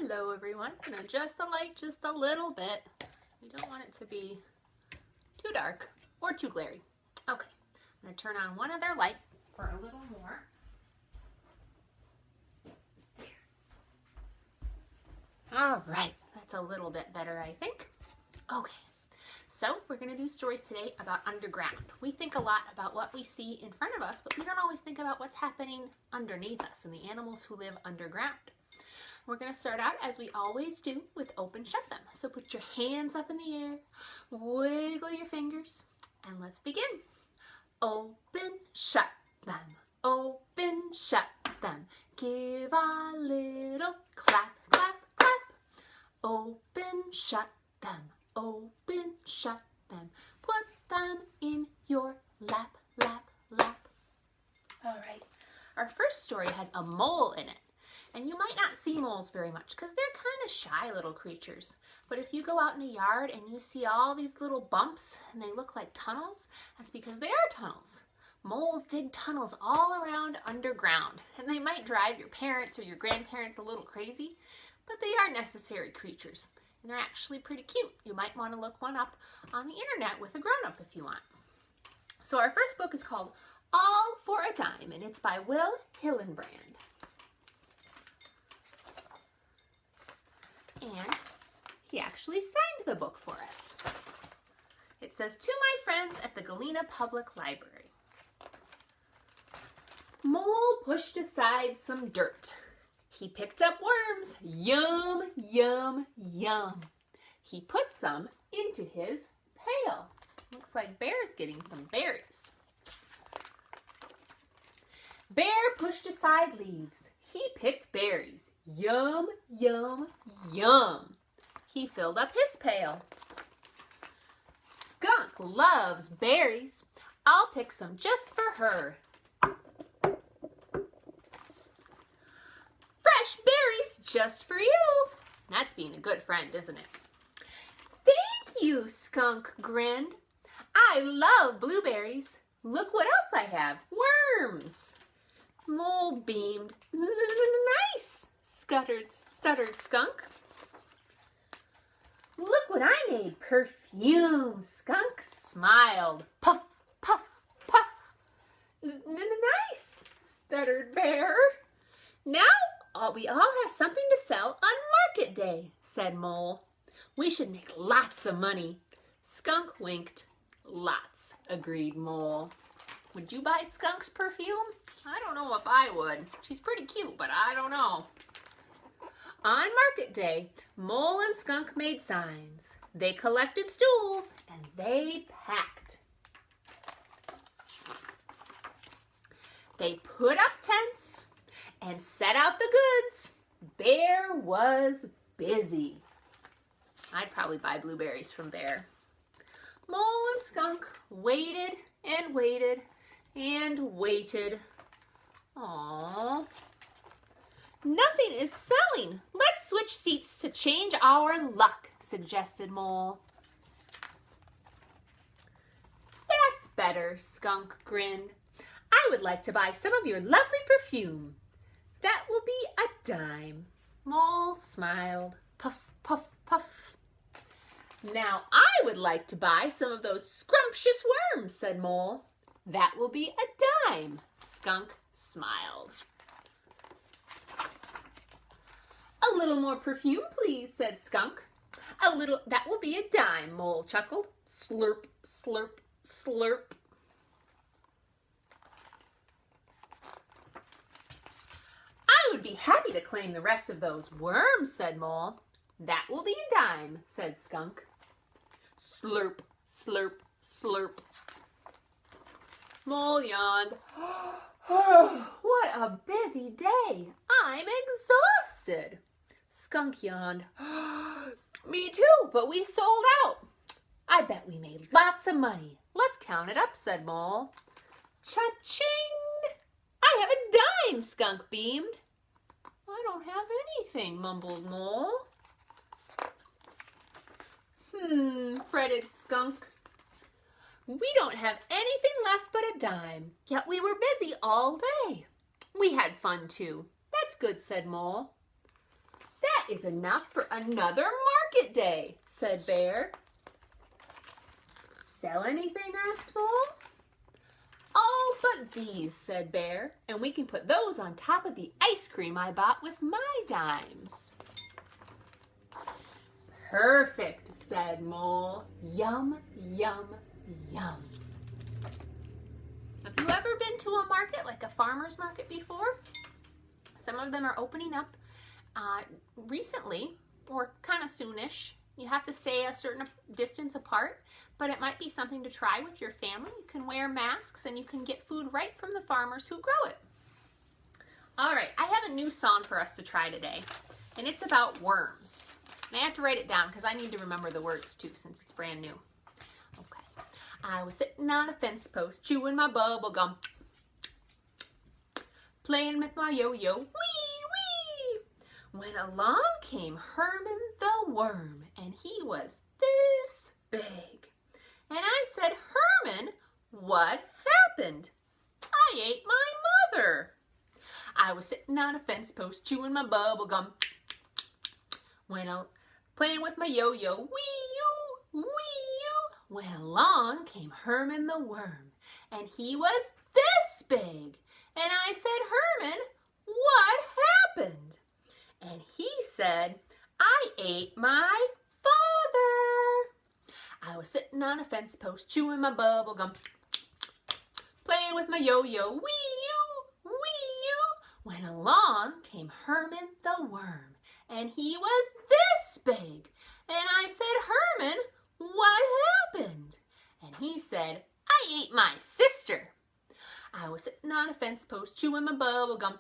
Hello everyone. I'm going to adjust the light just a little bit. We don't want it to be too dark or too glary. Okay, I'm going to turn on one other light for a little more. All right, that's a little bit better, I think. Okay, so we're going to do stories today about underground. We think a lot about what we see in front of us, but we don't always think about what's happening underneath us and the animals who live underground. We're going to start out, as we always do, with open shut them. So put your hands up in the air, wiggle your fingers, and let's begin. Open shut them, open shut them. Give a little clap, clap, clap. Open shut them, open shut them. Put them in your lap, lap, lap. All right, our first story has a mole in it. And you might not see moles very much because they're kind of shy little creatures. But if you go out in a yard and you see all these little bumps and they look like tunnels, that's because they are tunnels. Moles dig tunnels all around underground, and they might drive your parents or your grandparents a little crazy, but they are necessary creatures. And they're actually pretty cute. You might want to look one up on the internet with a grown-up if you want. So our first book is called All for a Dime, and it's by Will Hillenbrand. And he actually signed the book for us. It says, "To my friends at the Galena Public Library." Mole pushed aside some dirt. He picked up worms. Yum, yum, yum. He put some into his pail. Looks like Bear's getting some berries. Bear pushed aside leaves. He picked berries. Yum, yum, yum. He filled up his pail. Skunk loves berries. I'll pick some just for her. Fresh berries just for you. That's being a good friend, isn't it? Thank you, Skunk grinned. I love blueberries. Look what else I have. Worms. Mole beamed. Nice, stuttered Skunk. Look what I made. Perfume. Skunk smiled. Puff, puff, puff. Nice, stuttered Bear. Now we all have something to sell on market day, said Mole. We should make lots of money. Skunk winked. Lots, agreed Mole. Would you buy Skunk's perfume? I don't know if I would. She's pretty cute, but I don't know. On market day, Mole and Skunk made signs. They collected stools and they packed. They put up tents and set out the goods. Bear was busy. I'd probably buy blueberries from Bear. Mole and Skunk waited and waited and waited. Aww. Nothing is selling. Let's switch seats to change our luck, suggested Mole. That's better, Skunk grinned. I would like to buy some of your lovely perfume. That will be a dime. Mole smiled. Puff, puff, puff. Now I would like to buy some of those scrumptious worms, said Mole. That will be a dime. Skunk smiled. A little more perfume, please, said Skunk. A little, that will be a dime, Mole chuckled. Slurp, slurp, slurp. I would be happy to claim the rest of those worms, said Mole. That will be a dime, said Skunk. Slurp, slurp, slurp. Mole yawned. What a busy day. I'm exhausted. Skunk yawned. Me too, but we sold out. I bet we made lots of money. Let's count it up, said Mole. Cha-ching! I have a dime, Skunk beamed. I don't have anything, mumbled Mole. Fretted Skunk. We don't have anything left but a dime, yet we were busy all day. We had fun too. That's good, said Mole. That is enough for another market day, said Bear. Sell anything? Asked Mole. Oh, but these, said Bear, and we can put those on top of the ice cream I bought with my dimes. Perfect, said Mole. Yum, yum, yum. Have you ever been to a market, like a farmer's market before? Some of them are opening up recently or kind of soonish. You have to stay a certain distance apart, but it might be something to try with your family. You can wear masks and you can get food right from the farmers who grow it. All right, I have a new song for us to try today, and it's about worms. And I have to write it down because I need to remember the words too since it's brand new. Okay. I was sitting on a fence post chewing my bubble gum, playing with my yo-yo, wee, wee, when along came Herman the worm, and he was this big. And I said, Herman, what happened? I ate my mother. I was sitting on a fence post chewing my bubble gum, playing with my yo-yo, wee-yoo, wee-yoo, when along came Herman the worm, and he was this big. And I said, Herman, what happened? And he said, I ate my father. I was sitting on a fence post chewing my bubble gum, playing with my yo-yo, wee-yoo, wee-yoo, when along came Herman the worm, and he was this big. And I said, Herman, what happened? And he said, I ate my sister. I was sitting on a fence post chewing my bubble gum,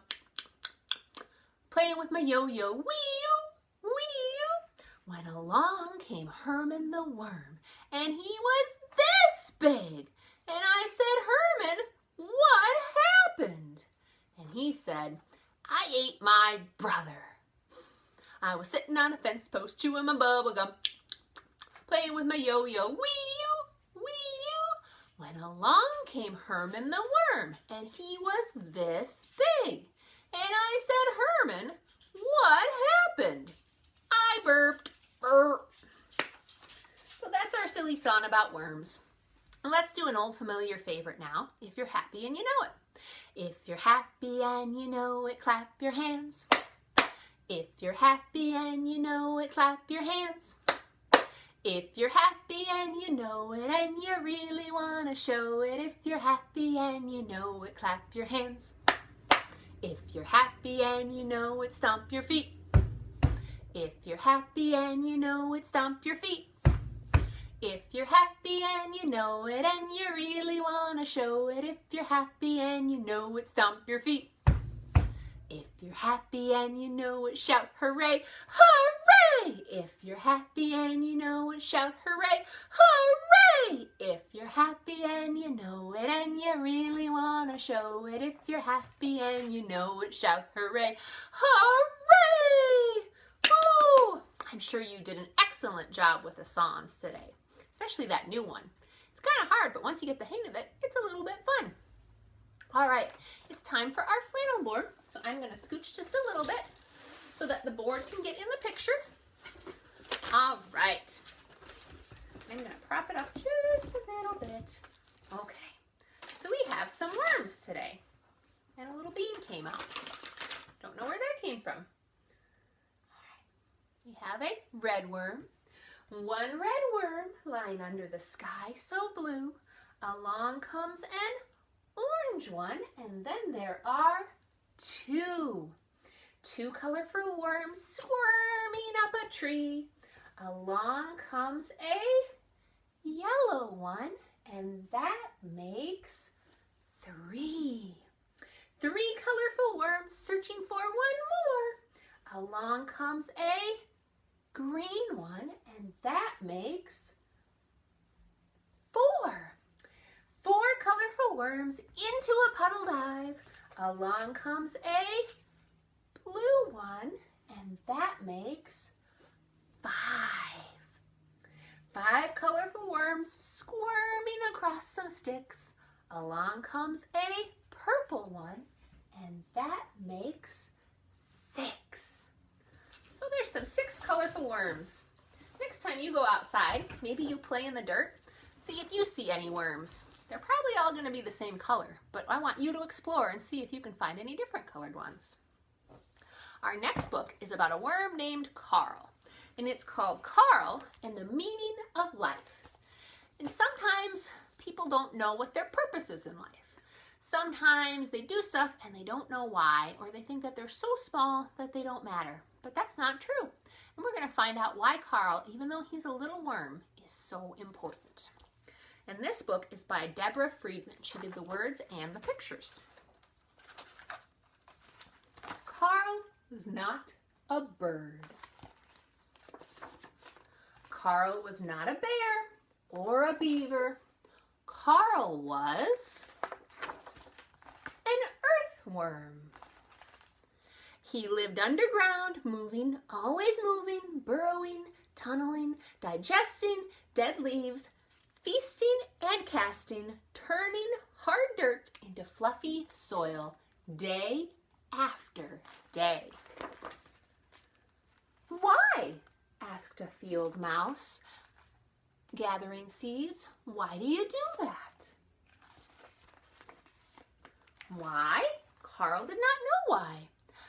playing with my yo-yo, wee-yoo, wee-yoo, when along came Herman the worm, and he was this big. And I said, Herman, what happened? And he said, I ate my brother. I was sitting on a fence post chewing my bubble gum, playing with my yo-yo, wee-yoo, wee-yoo, when along came Herman the worm, and he was this big. And I said, Herman, what happened? I burped, burp. So that's our silly song about worms. And let's do an old familiar favorite now, If You're Happy and You Know It. If you're happy and you know it, clap your hands. If you're happy and you know it, clap your hands. If you're happy and you know it and you really want to show it, if you're happy and you know it, clap your hands. If you're happy and you know it, stomp your feet. If you're happy and you know it, stomp your feet. If you're happy and you know it and you really want to show it, if you're happy and you know it, stomp your feet. If you're happy and you know it, shout hooray, hooray! If you're happy and you know it, shout hooray, hooray! If you're happy and you know it and you really want to show it, if you're happy and you know it, shout hooray, hooray! Ooh! I'm sure you did an excellent job with the songs today, especially that new one. It's kind of hard, but once you get the hang of it, it's a little bit fun. All right, it's time for our flannel board. So I'm going to scooch just a little bit so that the board can get in the picture. All right. I'm going to prop it up just a little bit. Okay, so we have some worms today. And a little bean came out. Don't know where that came from. All right, we have a red worm. One red worm lying under the sky so blue. Along comes an orange one, and then there are two colorful worms squirming up a tree. Along comes a yellow one, and that makes three colorful worms searching for one more. Along comes a green one, and that makes four colorful worms into a puddle dive. Along comes a blue one, and that makes five colorful worms squirming across some sticks. Along comes a purple one, and that makes six. So there's some beautiful worms. Next time you go outside, maybe you play in the dirt, see if you see any worms. They're probably all going to be the same color, but I want you to explore and see if you can find any different colored ones. Our next book is about a worm named Carl, and it's called Carl and the Meaning of Life. And sometimes people don't know what their purpose is in life. Sometimes they do stuff and they don't know why, or they think that they're so small that they don't matter. But that's not true. And we're going to find out why Carl, even though he's a little worm, is so important. And this book is by Deborah Friedman. She did the words and the pictures. Carl was not a bird. Carl was not a bear or a beaver. Carl was an earthworm. He lived underground, moving, always moving, burrowing, tunneling, digesting dead leaves, feasting and casting, turning hard dirt into fluffy soil, day after day. Why? Asked a field mouse, gathering seeds. Why do you do that? Why? Carl did not know why,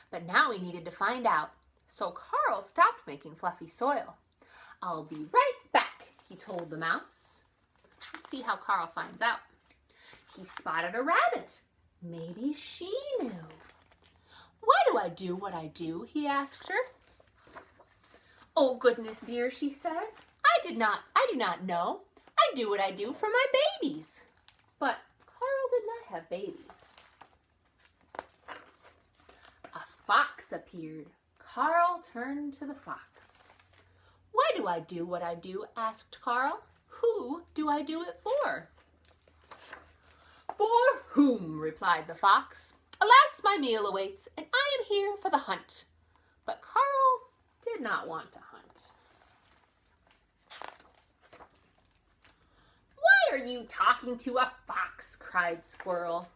but now he needed to find out. So Carl stopped making fluffy soil. I'll be right back, he told the mouse. Let's see how Carl finds out. He spotted a rabbit. Maybe she knew. Why do I do what I do? He asked her. Oh goodness dear, she says. I do not know. I do what I do for my babies. But Carl did not have babies. A fox appeared. Carl turned to the fox. Why do I do what I do? Asked Carl. Who do I do it for? For whom? Replied the fox. Alas, my meal awaits, and I am here for the hunt. But Carl did not want to hunt. Why are you talking to a fox? Cried Squirrel.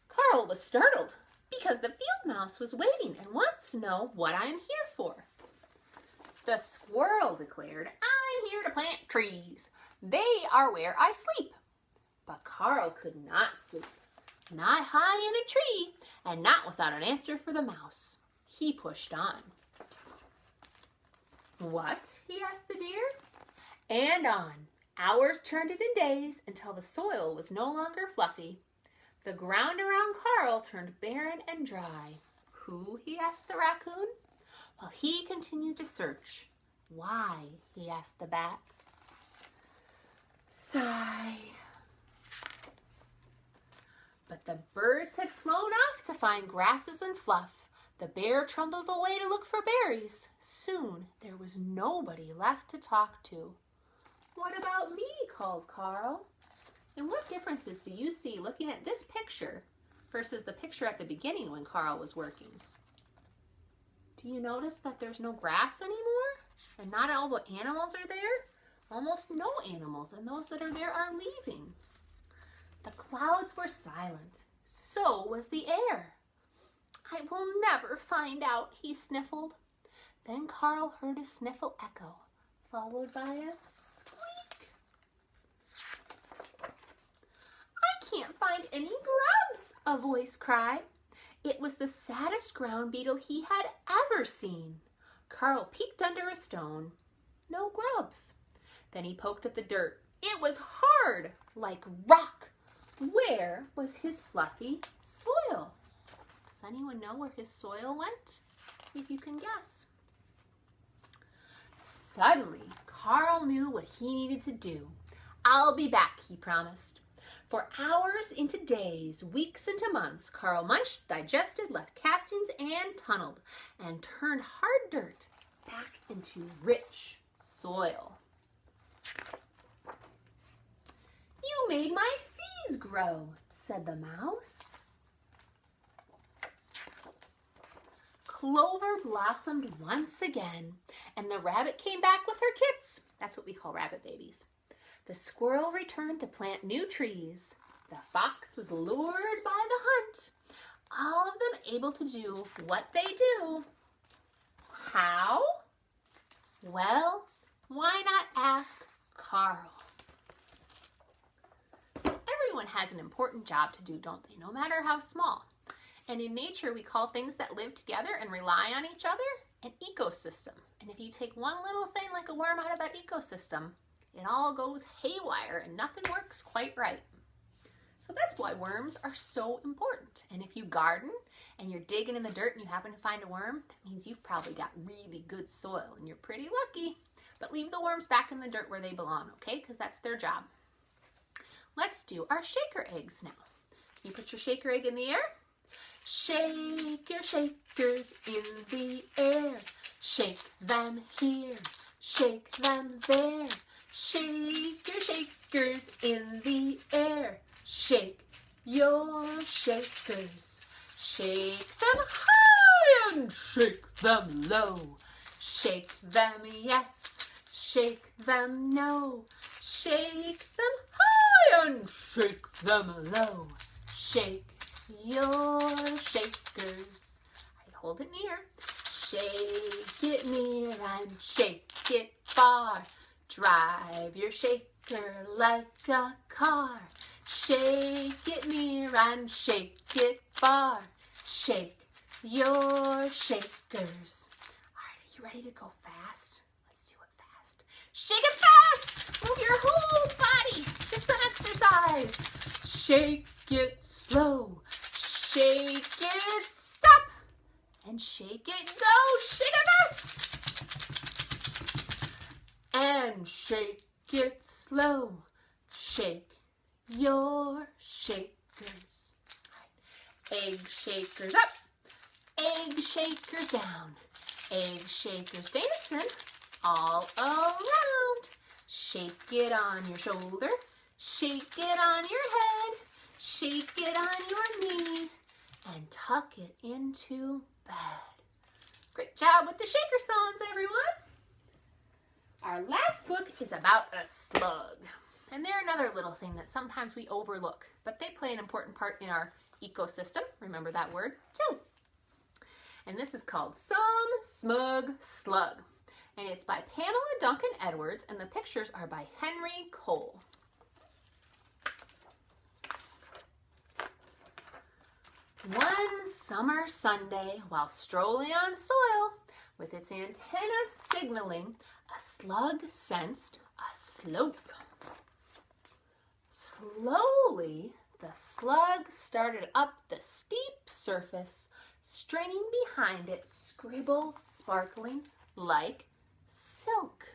Carl was startled because the field mouse was waiting and wants to know what I am here for. The squirrel declared, I'm here to plant trees. They are where I sleep. But Carl could not sleep, not high in a tree, and not without an answer for the mouse. He pushed on. What? He asked the deer. And on. Hours turned into days until the soil was no longer fluffy. The ground around Carl turned barren and dry. Who? He asked the raccoon. While he continued to search. Why? He asked the bat. Sigh. But the birds had flown off to find grasses and fluff. The bear trundled away to look for berries. Soon there was nobody left to talk to. What about me? Called Carl. And what differences do you see looking at this picture versus the picture at the beginning when Carl was working? Do you notice that there's no grass anymore? And not all the animals are there? Almost no animals, and those that are there are leaving. The clouds were silent. So was the air. I will never find out, he sniffled. Then Carl heard a sniffle echo, followed by a squeak. I can't find any grubs, a voice cried. It was the saddest ground beetle he had ever seen. Carl peeked under a stone. No grubs. Then he poked at the dirt. It was hard, like rock. Where was his fluffy soil? Does anyone know where his soil went? See if you can guess. Suddenly, Carl knew what he needed to do. I'll be back, he promised. For hours into days, weeks into months, Carl munched, digested, left castings, and tunneled, and turned hard dirt back into rich soil. You made my seeds grow, said the mouse. Clover blossomed once again, and the rabbit came back with her kits. That's what we call rabbit babies. The squirrel returned to plant new trees. The fox was lured by the hunt. All of them able to do what they do. How? has an important job to do, don't they? No matter how small. And in nature, we call things that live together and rely on each other an ecosystem. And if you take one little thing like a worm out of that ecosystem, it all goes haywire and nothing works quite right. So that's why worms are so important. And if you garden and you're digging in the dirt and you happen to find a worm, that means you've probably got really good soil and you're pretty lucky. But leave the worms back in the dirt where they belong, okay? Because that's their job. Let's do our shaker eggs now. You put your shaker egg in the air. Shake your shakers in the air. Shake them here, shake them there. Shake your shakers in the air. Shake your shakers. Shake them high and shake them low. Shake them yes, shake them no. Shake them high and shake them low. Shake your shakers. All right, hold it near. Shake it near and shake it far. Drive your shaker like a car. Shake it near and shake it far. Shake your shakers. All right, are you ready to go fast? Let's do it fast. Shake it fast. Move your whole body. Get some exercise. Shake it slow. Shake it stop. And shake it go. Shake it fast. And shake it slow. Shake your shakers. Right. Egg shakers up. Egg shakers down. Egg shakers dancing all around. Shake it on your shoulder. Shake it on your head. Shake it on your knee. And tuck it into bed. Great job with the shaker songs, everyone. Our last book is about a slug. And they're another little thing that sometimes we overlook, but they play an important part in our ecosystem. Remember that word too. And this is called Some Smug Slug. And it's by Pamela Duncan Edwards, and the pictures are by Henry Cole. One summer Sunday, while strolling on soil, with its antenna signaling, a slug sensed a slope. Slowly, the slug started up the steep surface, straining behind it, scribble sparkling like silk.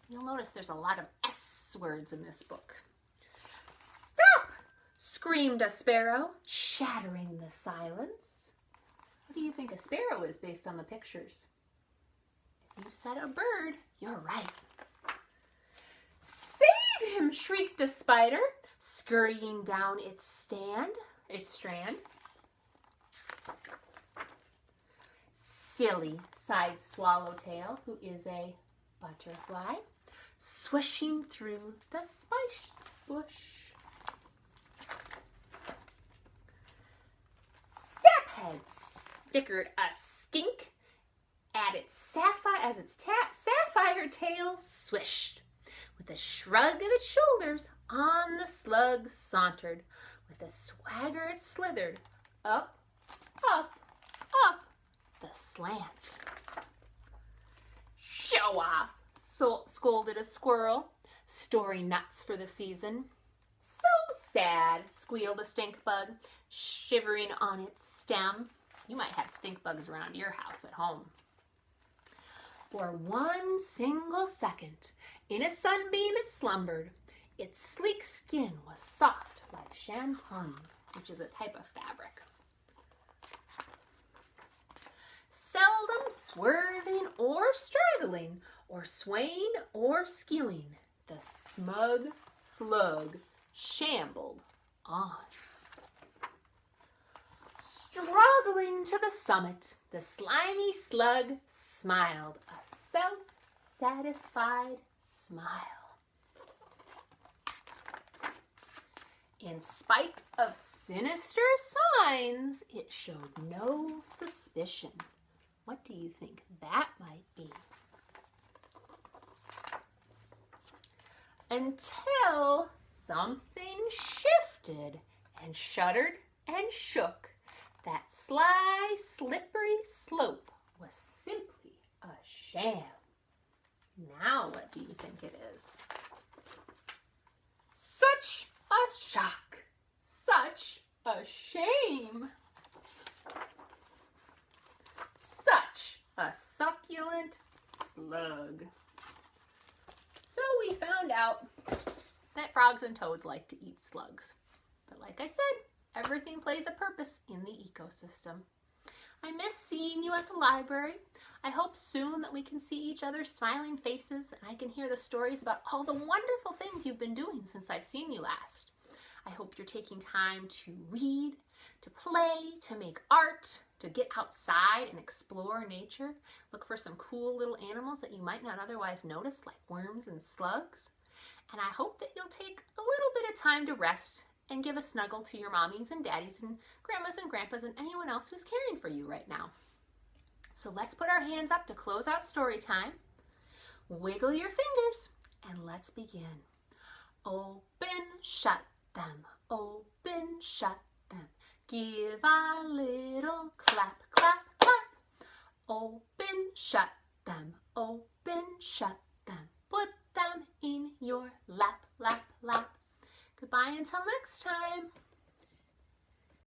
You'll notice there's a lot of S words in this book. Stop! Screamed a sparrow, shattering the silence. What do you think a sparrow is based on the pictures? If you said a bird, you're right. Save him, shrieked a spider, scurrying down its strand. Silly, sighed Swallowtail, who is a butterfly, swishing through the spice bush. Saphead snickered a skink at its sapphire tail swished. With a shrug of its shoulders, on the slug sauntered. With a swagger it slithered, up, up, up the slant. Show off, scolded a squirrel, storing nuts for the season. So sad, squealed a stink bug, shivering on its stem. You might have stink bugs around your house at home. For one single second, in a sunbeam it slumbered. Its sleek skin was soft like shantung, which is a type of fabric. Seldom swerving or straggling, or swaying or skewing, the smug slug shambled on. Struggling to the summit, the slimy slug smiled a self-satisfied smile. In spite of sinister signs, it showed no suspicion. What do you think that might be? Until something shifted and shuddered and shook. That sly, slippery slope was simply a sham. Now what do you think it is? Such a shock! Such a shame! Such a succulent slug. So we found out that frogs and toads like to eat slugs. But like I said, everything plays a purpose in the ecosystem. I miss seeing you at the library. I hope soon that we can see each other's smiling faces and I can hear the stories about all the wonderful things you've been doing since I've seen you last. I hope you're taking time to read, to play, to make art, to get outside and explore nature. Look for some cool little animals that you might not otherwise notice, like worms and slugs. And I hope that you'll take a little bit of time to rest and give a snuggle to your mommies and daddies and grandmas and grandpas and anyone else who's caring for you right now. So let's put our hands up to close out story time. Wiggle your fingers and let's begin. Open, shut them. Open, shut them. Give a little clap, clap, clap. Open, shut them. Open, shut them. Put them in your lap, lap, lap. Goodbye until next time.